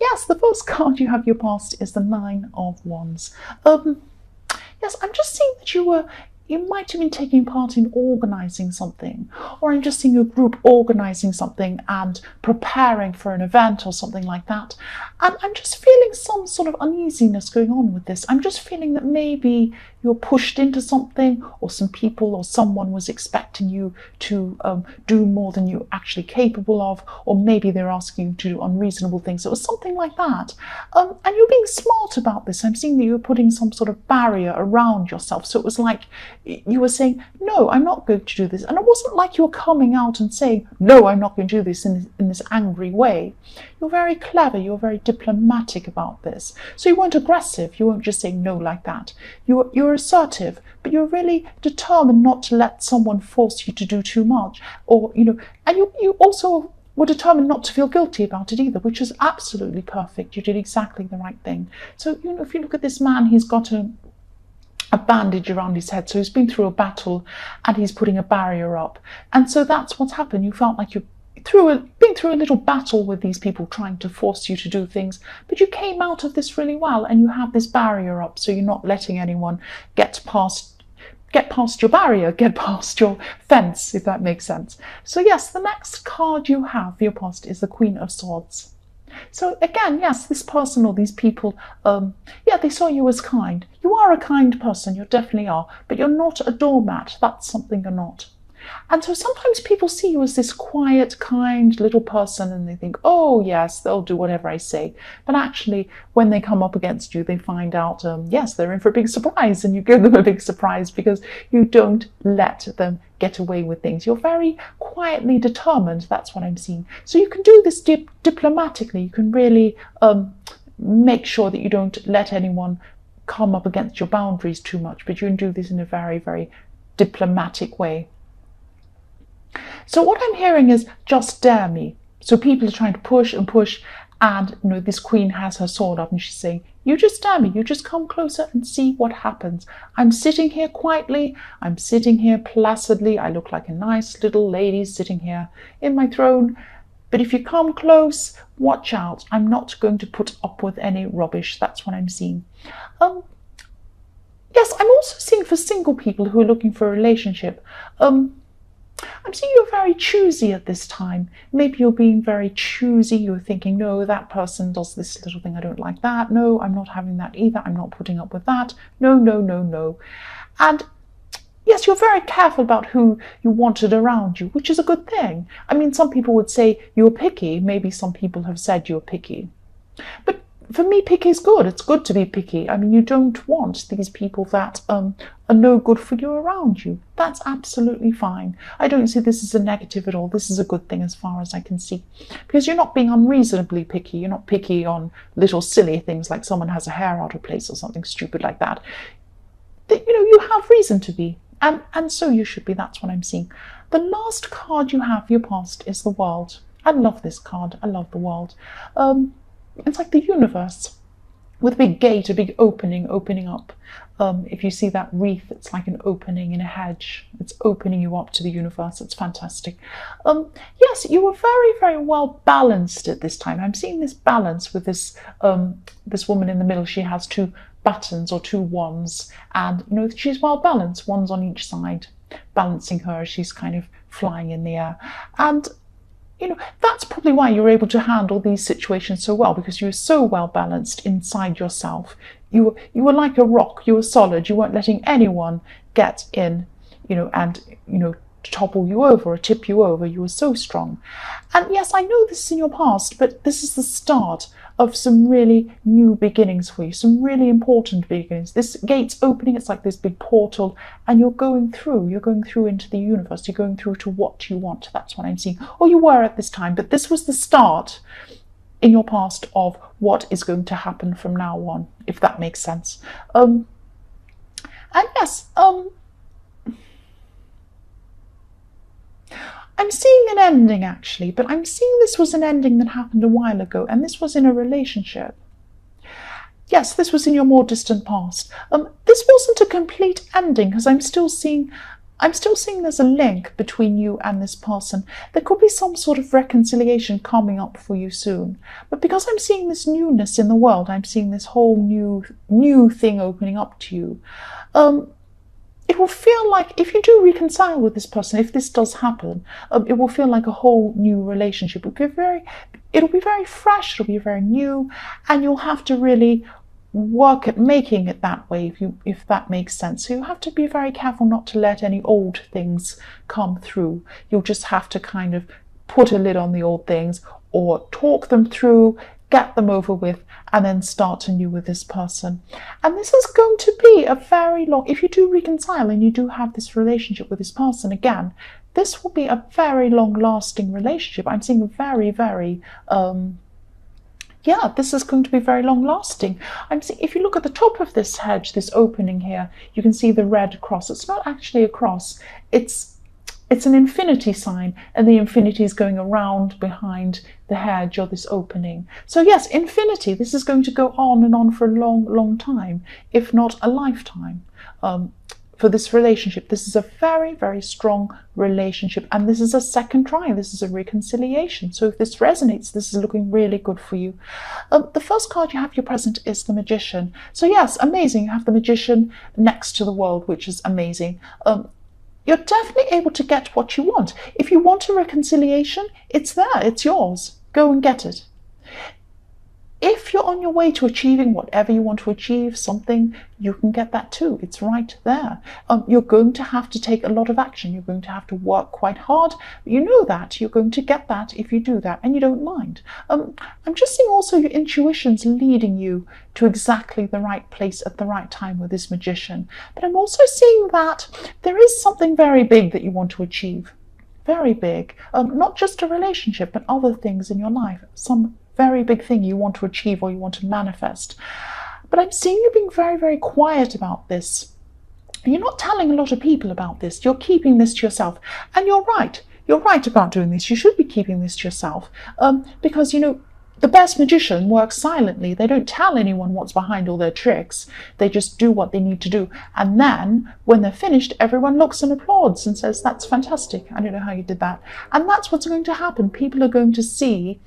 Yes, the first card you have your past is the Nine of Wands. Yes, I'm just seeing that you might have been taking part in organising something, or I'm just seeing a group organising something and preparing for an event or something like that. And I'm just feeling some sort of uneasiness going on with this. I'm just feeling that maybe you're pushed into something, or some people or someone was expecting you to do more than you're actually capable of, or maybe they're asking you to do unreasonable things. It was something like that. And you're being smart about this. I'm seeing that you're putting some sort of barrier around yourself. So it was like you were saying, no, I'm not going to do this. And it wasn't like you were coming out and saying, no, I'm not going to do this in this angry way. You're very clever. You're very diplomatic about this. So you weren't aggressive. You weren't just saying no like that. You're assertive, but you're really determined not to let someone force you to do too much. Or, and you also were determined not to feel guilty about it either, which is absolutely perfect. You did exactly the right thing. So, if you look at this man, he's got a bandage around his head. So he's been through a battle and he's putting a barrier up. And so that's what's happened. You felt like you've been through a little battle with these people trying to force you to do things, but you came out of this really well, and you have this barrier up, so you're not letting anyone get past your barrier, get past your fence, if that makes sense. So yes, the next card you have for your past is the Queen of Swords. So again, yes, this person or these people, they saw you as kind. You are a kind person, you definitely are, but you're not a doormat. That's something you're not. And so sometimes people see you as this quiet, kind little person, and they think, oh yes, they'll do whatever I say. But actually, when they come up against you, they find out, yes, they're in for a big surprise, and you give them a big surprise because you don't let them get away with things. You're very quietly determined. That's what I'm seeing. So you can do this diplomatically. You can really make sure that you don't let anyone come up against your boundaries too much, but you can do this in a very, very diplomatic way. So what I'm hearing is just dare me. So people are trying to push and push, and this queen has her sword up and she's saying, you just dare me, you just come closer and see what happens. I'm sitting here quietly, I'm sitting here placidly, I look like a nice little lady sitting here in my throne. But if you come close, watch out, I'm not going to put up with any rubbish. That's what I'm seeing. Yes, I'm also seeing for single people who are looking for a relationship, I'm seeing you're very choosy at this time. Maybe you're being very choosy. You're thinking, no, that person does this little thing. I don't like that. No, I'm not having that either. I'm not putting up with that. No, no, no, no. And yes, you're very careful about who you wanted around you, which is a good thing. I mean, some people would say you're picky. Maybe some people have said you're picky. But for me, picky is good. It's good to be picky. I mean, you don't want these people that are no good for you around you. That's absolutely fine. I don't see this as a negative at all. This is a good thing as far as I can see. Because you're not being unreasonably picky. You're not picky on little silly things like someone has a hair out of place or something stupid like that. You have reason to be. And so you should be. That's what I'm seeing. The last card you have for your past is the World. I love this card. I love the World. It's like the universe with a big gate, a big opening up. If you see that wreath, it's like an opening in a hedge. It's opening you up to the universe. It's fantastic. Yes, you were very, very well balanced at this time. I'm seeing this balance with this woman in the middle. She has two buttons or two wands, and she's well balanced, wands on each side, balancing her as she's kind of flying in the air. And that's probably why you're able to handle these situations so well, because you were so well balanced inside yourself. You were like a rock. You were solid. You weren't letting anyone get in, and topple you over or tip you over. You were so strong. And yes, I know this is in your past, but this is the start of some really new beginnings for you, some really important beginnings. This gate's opening, it's like this big portal, and you're going through into the universe, you're going through to what you want. That's what I'm seeing. Or you were at this time, but this was the start in your past of what is going to happen from now on, if that makes sense. And yes, I'm seeing an ending actually, but I'm seeing this was an ending that happened a while ago, and this was in a relationship. Yes, this was in your more distant past. This wasn't a complete ending, because I'm still seeing I'm still seeing there's a link between you and this person. There could be some sort of reconciliation coming up for you soon. But because I'm seeing this newness in the world, I'm seeing this whole new thing opening up to you. It will feel like, if you do reconcile with this person, if this does happen, it will feel like a whole new relationship. It'll be very fresh, it'll be very new, and you'll have to really work at making it that way, if that makes sense. So you have to be very careful not to let any old things come through. You'll just have to kind of put a lid on the old things, or talk them through, get them over with, and then start anew with this person. And this is going to be a very long, if you do reconcile and you do have this relationship with this person again, this will be a very long lasting relationship. I'm seeing a very, very, this is going to be very long lasting. I'm seeing, if you look at the top of this hedge, this opening here, you can see the red cross. It's not actually a cross, it's an infinity sign, and the infinity is going around behind the hedge or this opening. So yes, infinity, this is going to go on and on for a long, long time, if not a lifetime. For this relationship, this is a very, very strong relationship, and this is a second try. This is a reconciliation. So if this resonates, this is looking really good for you. The first card you have your present is the Magician. So yes, amazing. You have the Magician next to the World, which is amazing. You're definitely able to get what you want. If you want a reconciliation, it's there, it's yours. Go and get it. If you're on your way to achieving whatever you want to achieve, something, you can get that too. It's right there. You're going to have to take a lot of action. You're going to have to work quite hard. You know that. You're going to get that if you do that, and you don't mind. I'm just seeing also your intuition's leading you to exactly the right place at the right time with this Magician. But I'm also seeing that there is something very big that you want to achieve. Very big. Not just a relationship, but other things in your life. Some very big thing you want to achieve or you want to manifest. But I'm seeing you being very, very quiet about this. You're not telling a lot of people about this. You're keeping this to yourself. And you're right. You're right about doing this. You should be keeping this to yourself. Because, you know, the best magician works silently. They don't tell anyone what's behind all their tricks. They just do what they need to do. And then, when they're finished, everyone looks and applauds and says, that's fantastic. I don't know how you did that. And that's what's going to happen. People are going to see,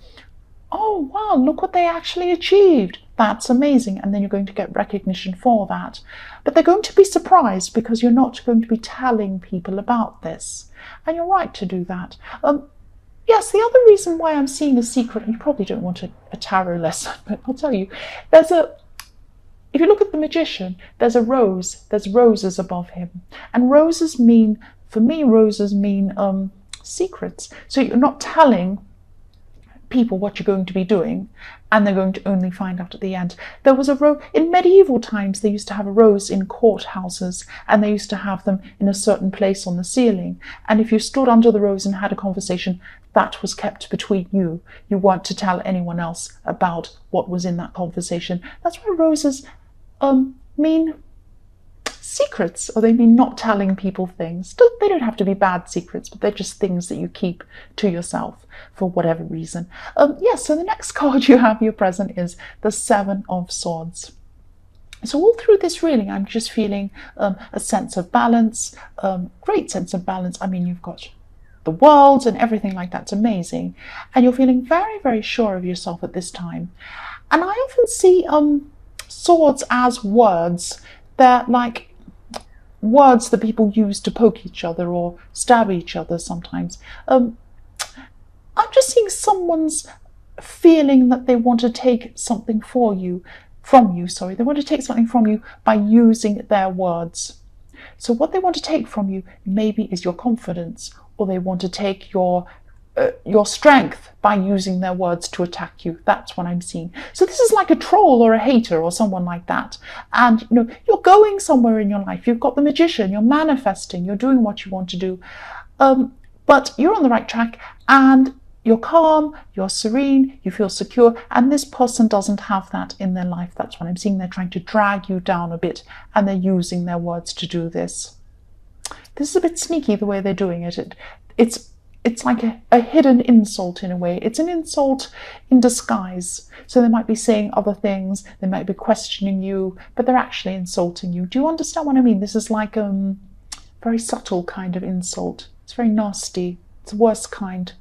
oh, wow, look what they actually achieved. That's amazing. And then you're going to get recognition for that. But they're going to be surprised because you're not going to be telling people about this. And you're right to do that. Yes, the other reason why I'm seeing a secret, and you probably don't want a tarot lesson, but I'll tell you, if you look at the Magician, there's a rose, there's roses above him. And roses mean, for me, roses mean secrets. So you're not telling people what you're going to be doing, and they're going to only find out at the end. There was a rose in medieval times. They used to have a rose in courthouses, and they used to have them in a certain place on the ceiling, and if you stood under the rose and had a conversation, that was kept between you. You weren't to tell anyone else about what was in that conversation. That's why roses mean secrets, or they mean not telling people things. They don't have to be bad secrets, but they're just things that you keep to yourself for whatever reason. So the next card you have your present is the Seven of Swords. So all through this reading, I'm just feeling a sense of balance, great sense of balance. I mean, you've got the world and everything like that's amazing. And you're feeling very, very sure of yourself at this time. And I often see swords as words. They're like words that people use to poke each other or stab each other sometimes. I'm just seeing someone's feeling that they want to take something from you. They want to take something from you by using their words. So what they want to take from you maybe is your confidence, or they want to take your strength by using their words to attack you. That's what I'm seeing. So this is like a troll or a hater or someone like that. And you know, you're going somewhere in your life. You've got the Magician, you're manifesting, you're doing what you want to do. But you're on the right track, and you're calm, you're serene, you feel secure, and this person doesn't have that in their life. That's what I'm seeing. They're trying to drag you down a bit, and they're using their words to do this. This is a bit sneaky the way they're doing it. It's like a hidden insult in a way. It's an insult in disguise. So they might be saying other things, they might be questioning you, but they're actually insulting you. Do you understand what I mean? This is like very very subtle kind of insult. It's very nasty. It's the worst kind.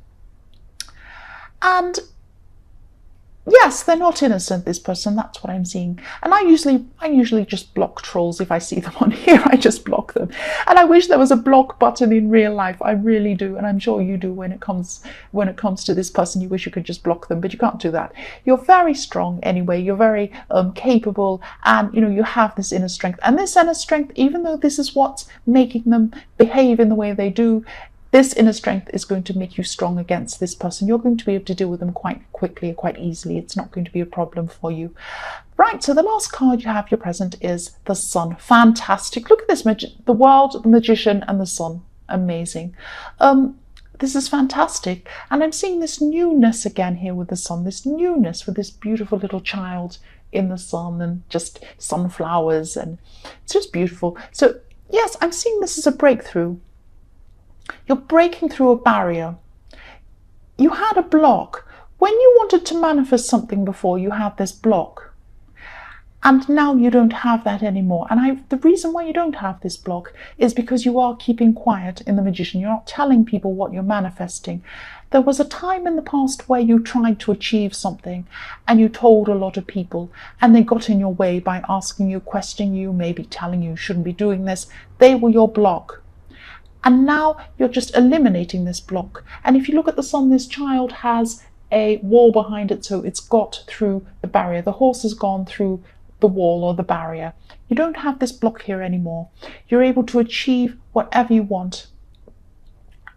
And yes, they're not innocent, this person. That's what I'm seeing. And I usually just block trolls if I see them on here. I just block them. And I wish there was a block button in real life. I really do, and I'm sure you do when it comes to this person. You wish you could just block them, but you can't do that. You're very strong anyway. You're very capable, and you have this inner strength. And this inner strength, even though this is what's making them behave in the way they do, this inner strength is going to make you strong against this person. You're going to be able to deal with them quite quickly, quite easily. It's not going to be a problem for you. Right, so the last card you have, your present, is the Sun. Fantastic. Look at this, the World, the Magician, and the Sun. Amazing. This is fantastic. And I'm seeing this newness again here with the Sun, this newness with this beautiful little child in the sun and just sunflowers, and it's just beautiful. So yes, I'm seeing this as a breakthrough. You're breaking through a barrier. You had a block. When you wanted to manifest something before, you had this block. And now you don't have that anymore. And the reason why you don't have this block is because you are keeping quiet in the Magician. You're not telling people what you're manifesting. There was a time in the past where you tried to achieve something and you told a lot of people, and they got in your way by asking you, questioning you, maybe telling you shouldn't be doing this. They were your block. And now you're just eliminating this block. And if you look at the Sun, this child has a wall behind it, so it's got through the barrier. The horse has gone through the wall or the barrier. You don't have this block here anymore. You're able to achieve whatever you want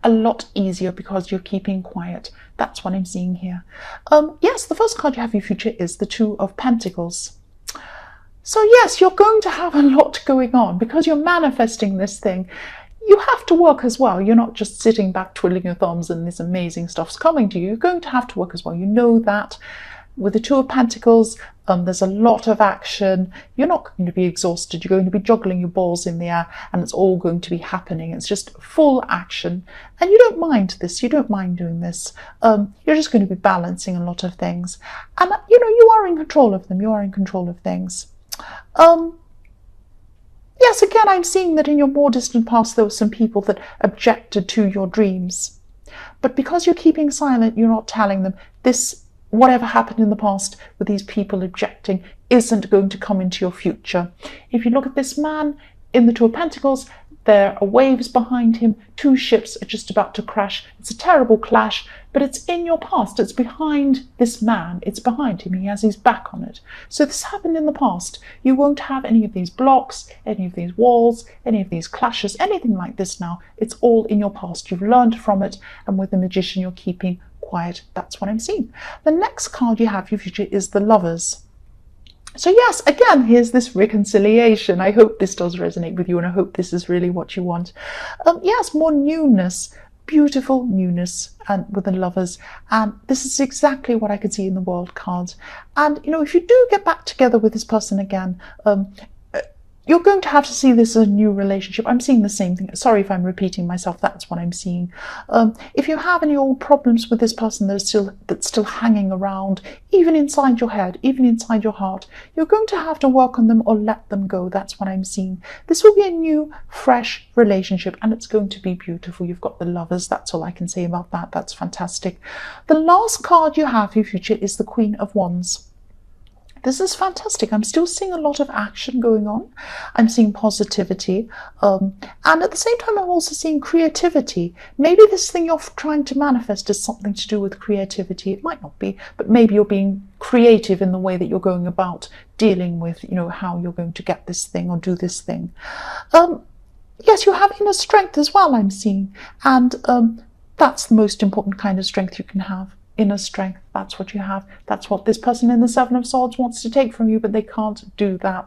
a lot easier because you're keeping quiet. That's what I'm seeing here. Yes, the first card you have in your future is the Two of Pentacles. So yes, you're going to have a lot going on because you're manifesting this thing. You have to work as well. You're not just sitting back twiddling your thumbs and this amazing stuff's coming to you. You're going to have to work as well. You know that. With the Two of Pentacles, there's a lot of action. You're not going to be exhausted. You're going to be juggling your balls in the air, and it's all going to be happening. It's just full action. And you don't mind this. You don't mind doing this. You're just going to be balancing a lot of things. And, you are in control of them. You are in control of things. Yes, again, I'm seeing that in your more distant past, there were some people that objected to your dreams. But because you're keeping silent, you're not telling them this, whatever happened in the past with these people objecting, isn't going to come into your future. If you look at this man in the Two of Pentacles, there are waves behind him. Two ships are just about to crash. It's a terrible clash, but it's in your past. It's behind this man. It's behind him. He has his back on it. So this happened in the past. You won't have any of these blocks, any of these walls, any of these clashes, anything like this now. It's all in your past. You've learned from it, and with the Magician, you're keeping quiet. That's what I'm seeing. The next card you have for your future is the Lovers. So yes, again, here's this reconciliation. I hope this does resonate with you, and I hope this is really what you want. Yes, more newness, beautiful newness, and with the Lovers. And this is exactly what I could see in the World cards. And, if you do get back together with this person again, you're going to have to see this as a new relationship. I'm seeing the same thing. Sorry if I'm repeating myself. That's what I'm seeing. If you have any old problems with this person that's still hanging around, even inside your head, even inside your heart, you're going to have to work on them or let them go. That's what I'm seeing. This will be a new, fresh relationship, and it's going to be beautiful. You've got the Lovers. That's all I can say about that. That's fantastic. The last card you have for your future is the Queen of Wands. This is fantastic. I'm still seeing a lot of action going on. I'm seeing positivity. And at the same time, I'm also seeing creativity. Maybe this thing you're trying to manifest is something to do with creativity. It might not be, but maybe you're being creative in the way that you're going about dealing with, how you're going to get this thing or do this thing. Yes, you have inner strength as well, I'm seeing. And that's the most important kind of strength you can have. Inner strength, that's what you have. That's what this person in the Seven of Swords wants to take from you, but they can't do that.